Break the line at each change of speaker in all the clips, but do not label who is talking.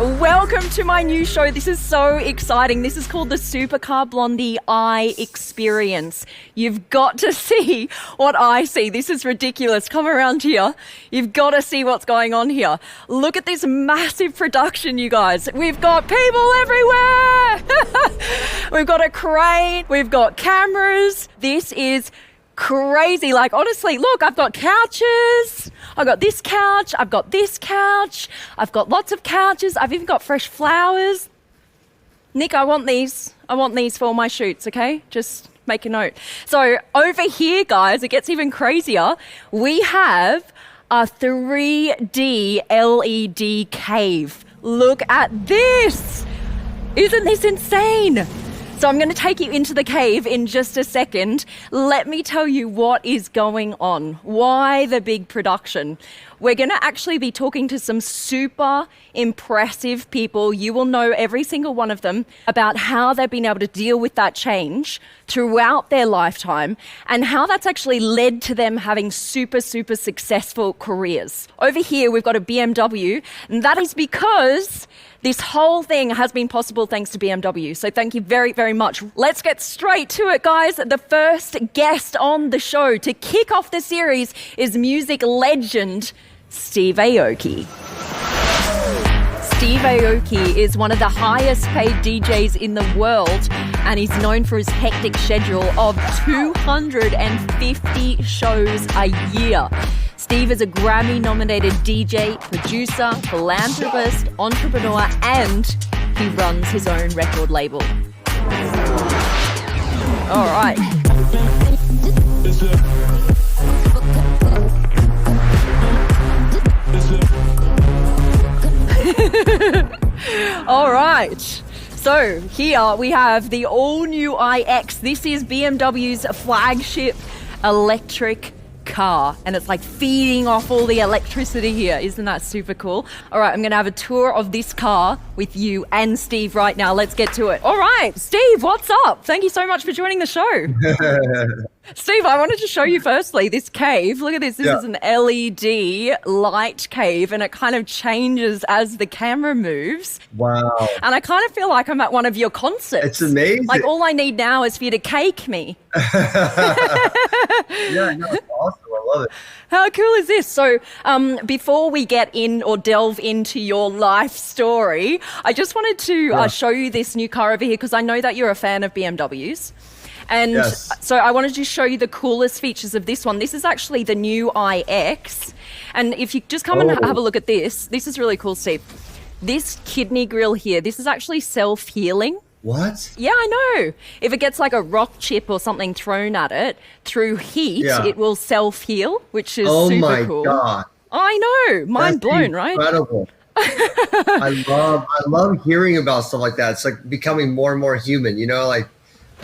Welcome to my new show. This is so exciting. This is called the Supercar Blondie Eye Experience. You've got to see what I see. This is ridiculous. Come around here. You've got to see what's going on here. Look at this massive production, you guys. We've got people everywhere. We've got a crane. We've got cameras. This is crazy. Like, honestly, look, I've got couches. I've got this couch. I've got this couch. I've got lots of couches. I've even got fresh flowers. Nick, I want these. I want these for all my shoots, okay? Just make a note. So over here, guys, it gets even crazier. We have a 3D LED cave. Look at this. Isn't this insane? So I'm going to take you into the cave in just a second. Let me tell you what is going on. Why the big production? We're going to actually be talking to some super impressive people. You will know every single one of them about how they've been able to deal with that change throughout their lifetime and how that's actually led to them having super, super successful careers. Over here, we've got a BMW, and that is because this whole thing has been possible thanks to BMW. So thank you very, very much. Let's get straight to it, guys. The first guest on the show to kick off the series is music legend Steve Aoki. Steve Aoki is one of the highest paid DJs in the world, and he's known for his hectic schedule of 250 shows a year. Steve is a Grammy-nominated DJ, producer, philanthropist, entrepreneur, and he runs his own record label. All right. All right. So here we have the all-new iX. This is BMW's flagship electric car, and it's like feeding off all the electricity here. Isn't that super cool? All right, I'm gonna have a tour of this car with you and Steve right now. Let's get to it. All right, Steve, what's up? Thank you so much for joining the show. Steve, I wanted to show you firstly this cave. Look at this. This is an LED light cave, and it kind of changes as the camera moves.
Wow.
And I kind of feel like I'm at one of your concerts.
It's amazing.
Like, all I need now is for you to cake me.
Yeah, no, it's awesome. I love it.
How cool is this? So before we get in or delve into your life story, I just wanted to show you this new car over here because I know that you're a fan of BMWs. And so I wanted to show you the coolest features of this one. This is actually the new iX. And if you just come and have a look at this, this is really cool, Steve. This kidney grill here, this is actually self-healing.
What?
Yeah, I know. If it gets like a rock chip or something thrown at it, through heat, it will self-heal, which is super cool.
Oh my God.
I know. Mind blown, right?
Incredible. I love hearing about stuff like that. It's like becoming more and more human, you know, like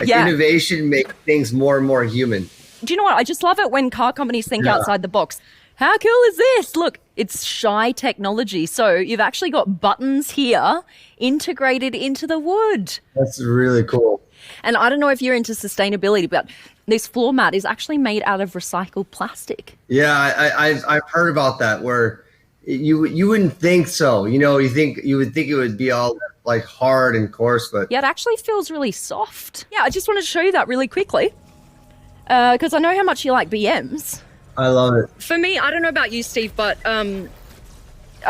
innovation makes things more and more human.
Do you know what? I just love it when car companies think outside the box. How cool is this? Look, it's Shy technology. So you've actually got buttons here integrated into the wood.
That's really cool.
And I don't know if you're into sustainability, but this floor mat is actually made out of recycled plastic.
Yeah, I've heard about that where you wouldn't think so. You know, you would think it would be all like hard and coarse, but
yeah, it actually feels really soft. Yeah, I just wanted to show you that really quickly because I know how much you like BMs.
I love it.
For me, I don't know about you, Steve, but a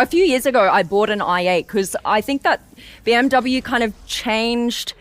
few years ago, I bought an i8 because I think that BMW kind of changed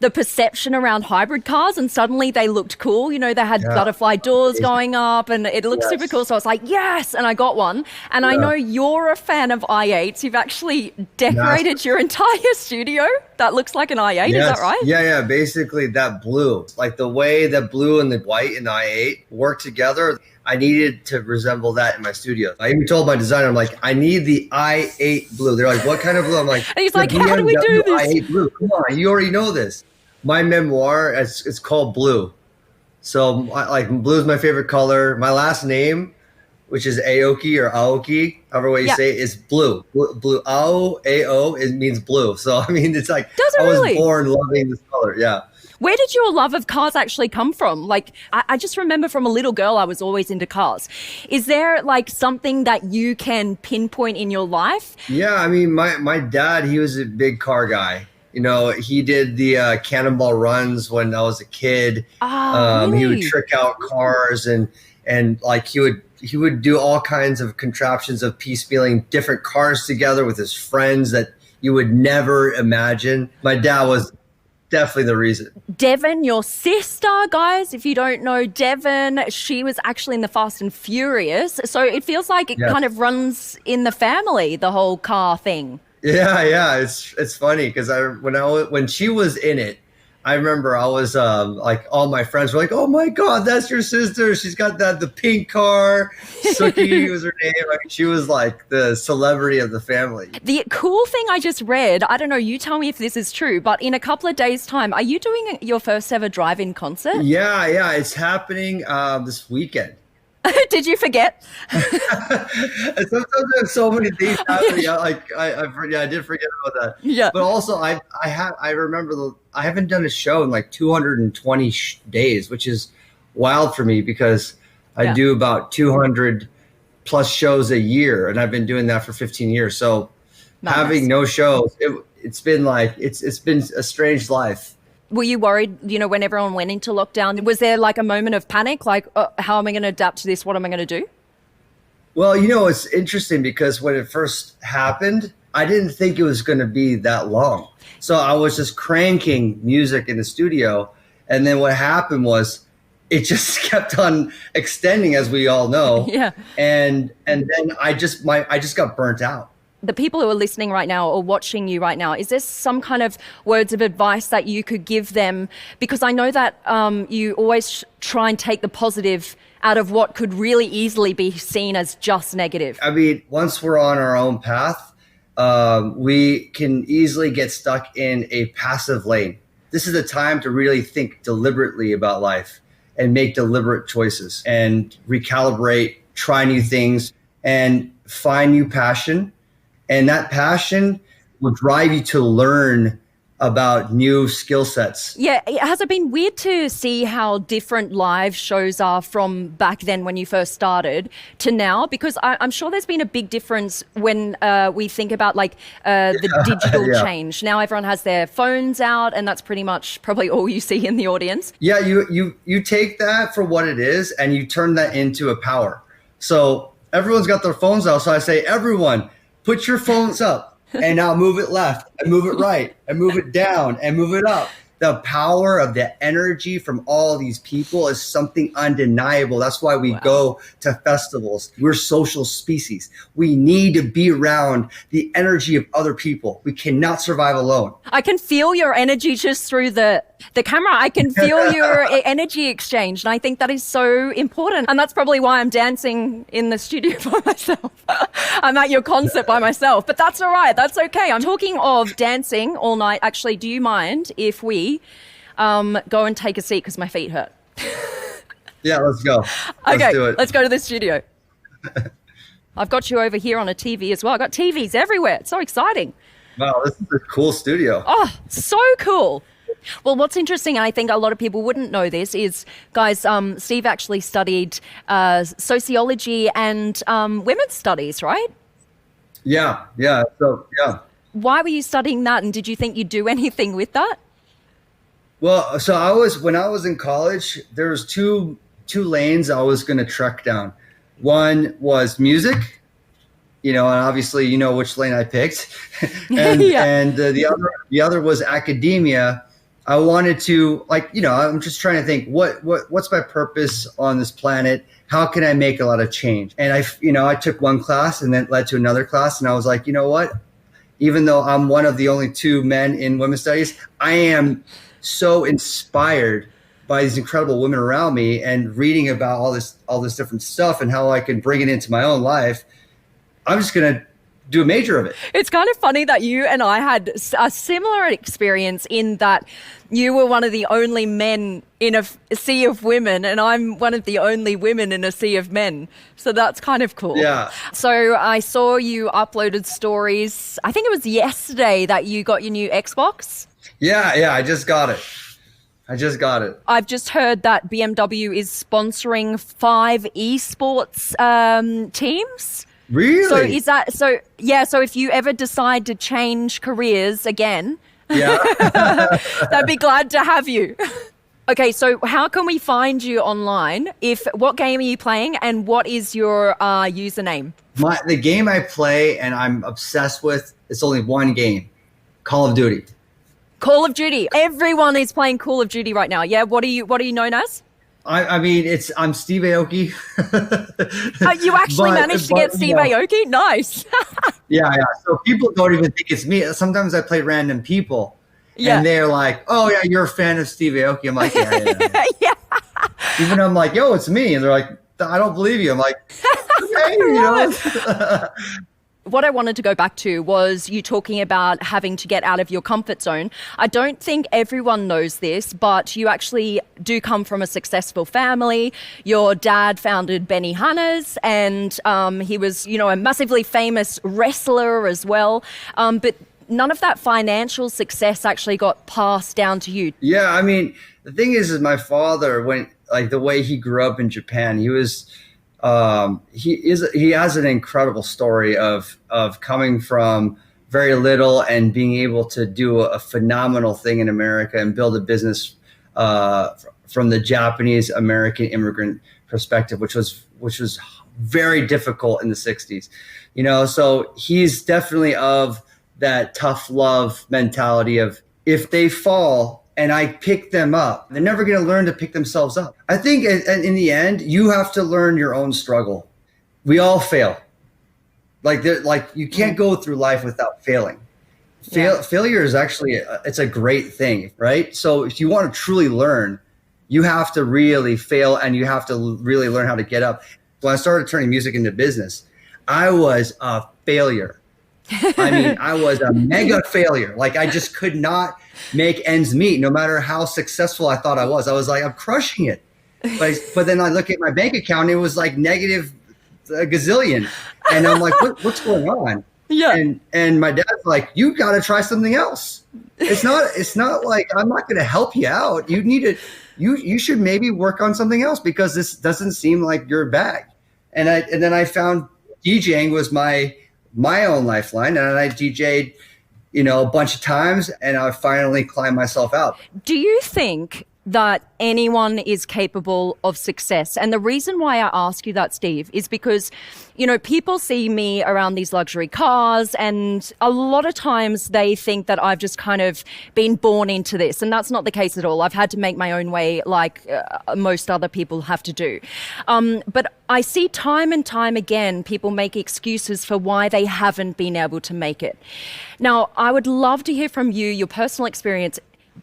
the perception around hybrid cars, and suddenly they looked cool. You know, they had butterfly doors going up and it looked super cool. So I was like, yes, and I got one. And I know you're a fan of i8s. You've actually decorated your entire studio that looks like an i8. Is that right?
Yeah. Basically that blue, like the way the blue and the white in the i8 work together, I needed to resemble that in my studio. I even told my designer, I'm like, I need the i8 blue. They're like, what kind of blue? I'm like,
and he's like, how do we do this?
i8 blue. Come on, you already know this. My memoir, it's called Blue. So like blue is my favorite color. My last name, which is Aoki or Aoki, however way you say it, is blue. Blue, Ao, A-O, it means blue. So, I mean, it's like, I was born loving this color. Yeah.
Where did your love of cars actually come from? Like, I just remember from a little girl, I was always into cars. Is there like something that you can pinpoint in your life?
Yeah, I mean, my dad, he was a big car guy. You know, he did the cannonball runs when I was a kid.
Really?
He would trick out cars and like he would do all kinds of contraptions of piecemealing different cars together with his friends that you would never imagine. My dad was definitely the reason.
Devon, your sister, guys, if you don't know Devon, she was actually in the Fast and Furious. So it feels like it kind of runs in the family, the whole car thing.
Yeah. It's funny because when she was in it, I remember I was like all my friends were like, "Oh my God, that's your sister! She's got the pink car." Suki was her name. Like, she was like the celebrity of the family.
The cool thing I just read, I don't know, you tell me if this is true, but in a couple of days' time, are you doing your first ever drive-in concert?
Yeah, it's happening this weekend.
Did you forget?
Sometimes there's so many things happening. I did forget about that.
Yeah.
But also, I remember I haven't done a show in like 220 days, which is wild for me because I do about 200 plus shows a year, and I've been doing that for 15 years. So having no shows, it's been a strange life.
Were you worried, when everyone went into lockdown? Was there like a moment of panic? Like, how am I going to adapt to this? What am I going to do?
Well, it's interesting because when it first happened, I didn't think it was going to be that long. So I was just cranking music in the studio. And then what happened was it just kept on extending, as we all know.
Yeah.
And then I just got burnt out.
The people who are listening right now or watching you right now, is there some kind of words of advice that you could give them? Because I know that you always try and take the positive out of what could really easily be seen as just negative.
I mean, once we're on our own path, we can easily get stuck in a passive lane. This is the time to really think deliberately about life and make deliberate choices and recalibrate, try new things, and find new passion. And that passion will drive you to learn about new skill sets.
Yeah. Has it been weird to see how different live shows are from back then when you first started to now? Because I'm sure there's been a big difference when we think about like the digital change. Now everyone has their phones out and that's pretty much probably all you see in the audience.
Yeah, you take that for what it is and you turn that into a power. So everyone's got their phones out. So I say, everyone, put your phones up and now move it left and move it right and move it down and move it up. The power of the energy from all these people is something undeniable. That's why we go to festivals. We're social species. We need to be around the energy of other people. We cannot survive alone.
I can feel your energy just through the camera. I can feel your energy exchange. And I think that is so important. And that's probably why I'm dancing in the studio by myself. I'm at your concert by myself, but that's all right. That's okay. I'm talking of dancing all night. Actually, do you mind if we go and take a seat because my feet hurt?
Yeah, let's go.
Okay,
do it.
Let's go to the studio. I've got you over here on a TV as well. I've got TVs everywhere. It's so exciting.
Wow, this is a cool studio.
Oh, so cool. Well, what's interesting, and I think a lot of people wouldn't know this, is, guys, Steve actually studied sociology and women's studies, right?
Yeah. So, yeah.
Why were you studying that, and did you think you'd do anything with that?
Well, so when I was in college, there was two lanes I was going to trek down. One was music, and obviously you know which lane I picked, and the other was academia. I wanted to, I'm just trying to think what's my purpose on this planet? How can I make a lot of change? And I took one class and then led to another class, and I was like, you know what? Even though I'm one of the only two men in women's studies, I am so inspired by these incredible women around me and reading about all this different stuff and how I can bring it into my own life. I'm just going to do a major of it.
It's kind of funny that you and I had a similar experience in that you were one of the only men in a sea of women and I'm one of the only women in a sea of men. So that's kind of cool.
Yeah.
So I saw you uploaded stories. I think it was yesterday that you got your new Xbox.
Yeah, I just got it. I just got it.
I've just heard that BMW is sponsoring 5 esports teams.
Really?
So is that so? Yeah. So if you ever decide to change careers again,
Yeah.
they'd be glad to have you. Okay. So how can we find you online? What game are you playing, and what is your username?
The game I play and I'm obsessed with, it's only one game, Call of Duty.
Call of Duty. Everyone is playing Call of Duty right now. Yeah. What are you known as?
I mean, I'm Steve Aoki.
You actually managed to get Steve Aoki? Nice.
Yeah. So people don't even think it's me. Sometimes I play random people,
Yeah.
and they're like, "Oh yeah, you're a fan of Steve Aoki." I'm like, "Yeah."
Yeah.
Even I'm like, "Yo, it's me," and they're like, "I don't believe you." I'm like, "Okay, you know."
What I wanted to go back to was you talking about having to get out of your comfort zone. I don't think everyone knows this, but you actually do come from a successful family. Your dad founded Benihana's, and he was, a massively famous wrestler as well. But none of that financial success actually got passed down to you.
Yeah, I mean, the thing is my father, the way he grew up in Japan, he was. He has an incredible story of coming from very little and being able to do a phenomenal thing in America and build a business from the Japanese American immigrant perspective, which was very difficult in the 60s. So he's definitely of that tough love mentality of, if they fall and I pick them up, they're never going to learn to pick themselves up. I think in the end, you have to learn your own struggle. We all fail. You can't go through life without failing. Failure is actually, it's a great thing, right? So if you want to truly learn, you have to really fail and you have to really learn how to get up. When I started turning music into business, I was a failure. I mean, I was a mega failure. I just could not make ends meet, no matter how successful I thought I was. I was like, I'm crushing it. But then I look at my bank account, it was like negative a gazillion. And I'm like, what's going on?
Yeah.
And my dad's like, you got to try something else. It's not like, I'm not going to help you out. You should maybe work on something else, because this doesn't seem like your bag. And then I found DJing was my own lifeline, and I DJ'd, a bunch of times, and I finally climbed myself out.
Do you think that anyone is capable of success? And the reason why I ask you that, Steve, is because, people see me around these luxury cars, and a lot of times they think that I've just kind of been born into this. And that's not the case at all. I've had to make my own way like most other people have to do. But I see time and time again, people make excuses for why they haven't been able to make it. Now, I would love to hear from you, your personal experience.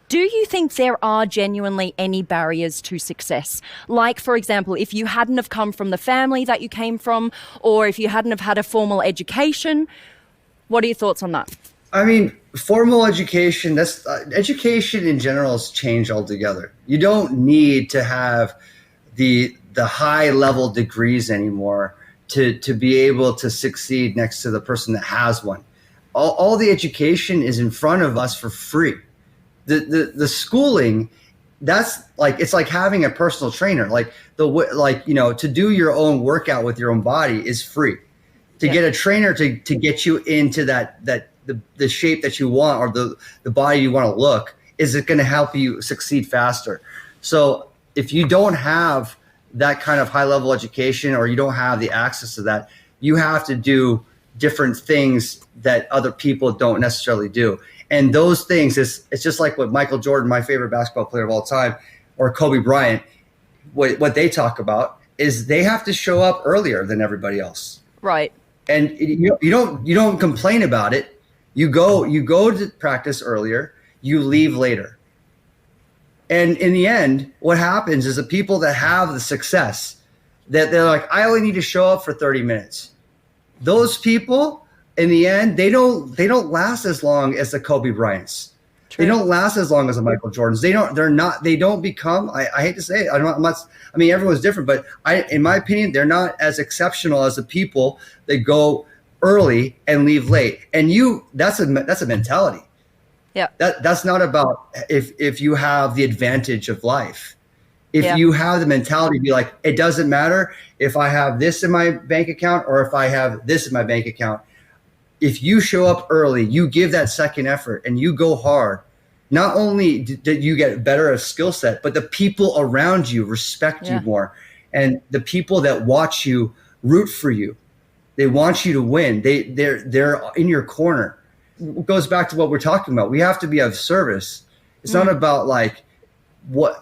Do you think there are genuinely any barriers to success? Like, for example, if you hadn't have come from the family that you came from, or if you hadn't have had a formal education, what are your thoughts on that?
I mean, formal education, education in general has changed altogether. You don't need to have the high level degrees anymore to be able to succeed next to the person that has one. All the education is in front of us for free. The schooling, that's it's like having a personal trainer. To do your own workout with your own body is free. To get a trainer to get you into the shape that you want, or the body you want to look, is it going to help you succeed faster. So if you don't have that kind of high level education, or you don't have the access to that, you have to do different things that other people don't necessarily do. And those things, it's just like what Michael Jordan, my favorite basketball player of all time, or Kobe Bryant, what they talk about is they have to show up earlier than everybody else.
Right.
And you don't complain about it. You go to practice earlier, you leave later. And in the end, what happens is the people that have the success, that they're like, I only need to show up for 30 minutes. Those people, in the end, they don't last as long as the Kobe Bryants. True. They don't last as long as the Michael Jordans. They don't become, I hate to say it, everyone's different, but in my opinion, they're not as exceptional as the people that go early and leave late. And that's a mentality.
Yeah.
That's not about if you have the advantage of life. If
Yeah.
you have the mentality to be like, it doesn't matter if I have this in my bank account or if I have this in my bank account. If you show up early, you give that second effort and you go hard, not only did you get better at a skill set, but the people around you respect you more. And the people that watch you root for you. They want you to win. They're in your corner. It goes back to what we're talking about. We have to be of service. It's not about like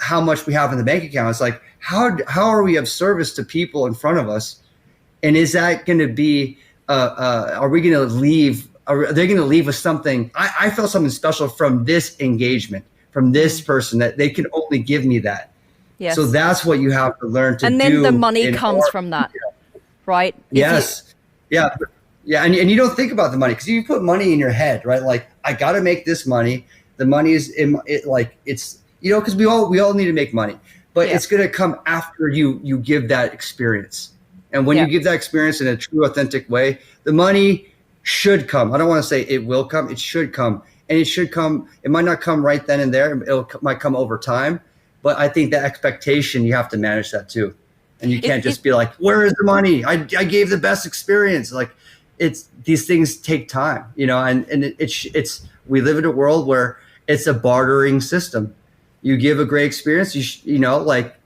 how much we have in the bank account. It's like how are we of service to people in front of us? And is that going to be are we going to leave? Are they going to leave with something? I felt something special from this engagement, from this person, that they can only give me that.
Yes.
So that's what you have to learn to do.
And then the money comes from that, right?
Yes. Yeah. And you don't think about the money because you put money in your head, right? Like, I got to make this money. The money is in it. Like, it's, because we all need to make money, but it's going to come after you give that experience. And when you give that experience in a true, authentic way, the money should come. I don't want to say it will come. It should come. And it should come. It might not come right then and there. Might come over time. But I think the expectation, you have to manage that too. And you can't just be like, where is the money? I gave the best experience. Like, these things take time, and it's we live in a world where it's a bartering system. You give a great experience, like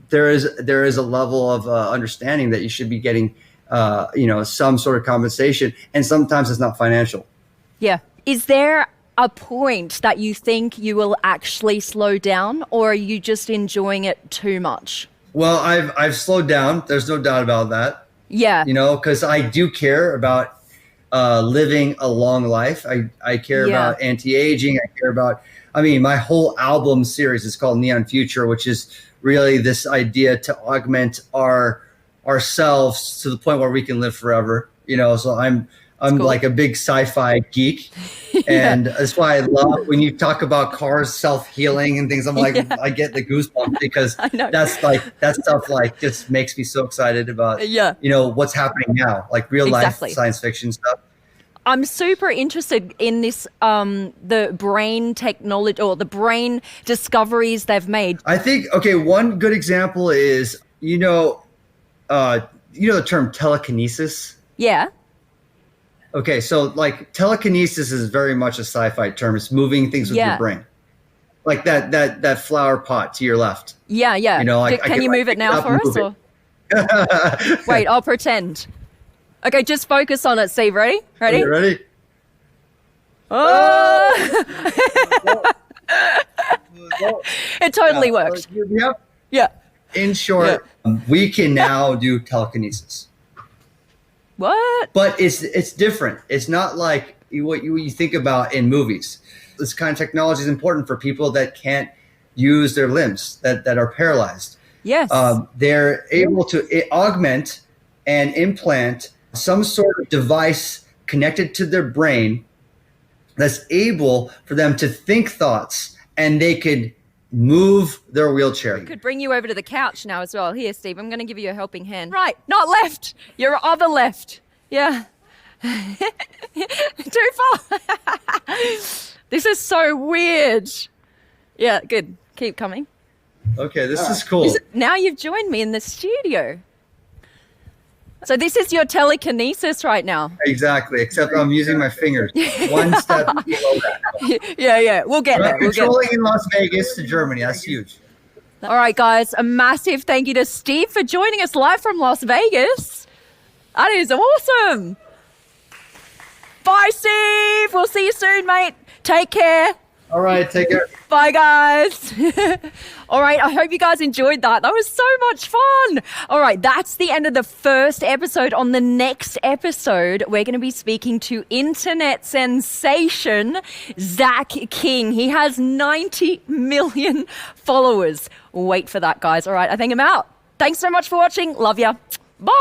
there is a level of understanding that you should be getting, some sort of compensation. And sometimes it's not financial.
Yeah. Is there a point that you think you will actually slow down, or are you just enjoying it too much?
Well, I've slowed down. There's no doubt about that.
Yeah.
Because I do care about living a long life. I care about anti-aging. I care about, my whole album series is called Neon Future, which is really this idea to augment ourselves to the point where we can live forever. So I'm cool. Like a big sci-fi geek. And that's why I love when you talk about cars self-healing and things. I'm like, I get the goosebumps because that stuff like just makes me so excited about, what's happening now, like real life science fiction stuff.
I'm super interested in this, the brain technology or the brain discoveries they've made. I think,
one good example is, the term telekinesis?
Yeah.
Okay, so like telekinesis is very much a sci-fi term. It's moving things with your brain, like that flower pot to your left.
Yeah. Can you move it now for us? Or? Wait, I'll pretend. Okay, just focus on it, Steve. Ready?
Okay, ready?
Oh! It totally works. Yeah.
In short, we can now do telekinesis.
What?
But it's different. It's not like what you think about in movies. This kind of technology is important for people that can't use their limbs, that are paralyzed.
Yes.
They're able to augment and implant some sort of device connected to their brain that's able for them to think thoughts, and they could move their wheelchair.
We could bring you over to the couch now as well. Here, Steve, I'm going to give you a helping hand. Right, not left. Your other left. Yeah. Too far. This is so weird. Yeah, good. Keep coming.
Okay, this is cool.
Now you've joined me in the studio. So this is your telekinesis right now.
Exactly, except I'm using my fingers. One step below that.
Yeah. We'll get there.
Controlling in Las Vegas to Germany. That's huge.
All right, guys. A massive thank you to Steve for joining us live from Las Vegas. That is awesome. Bye, Steve. We'll see you soon, mate. Take care.
All right, take care.
Bye, guys. All right, I hope you guys enjoyed that. That was so much fun. All right, that's the end of the first episode. On the next episode, we're going to be speaking to internet sensation Zach King. He has 90 million followers. Wait for that, guys. All right, I think I'm out. Thanks so much for watching. Love ya. Bye.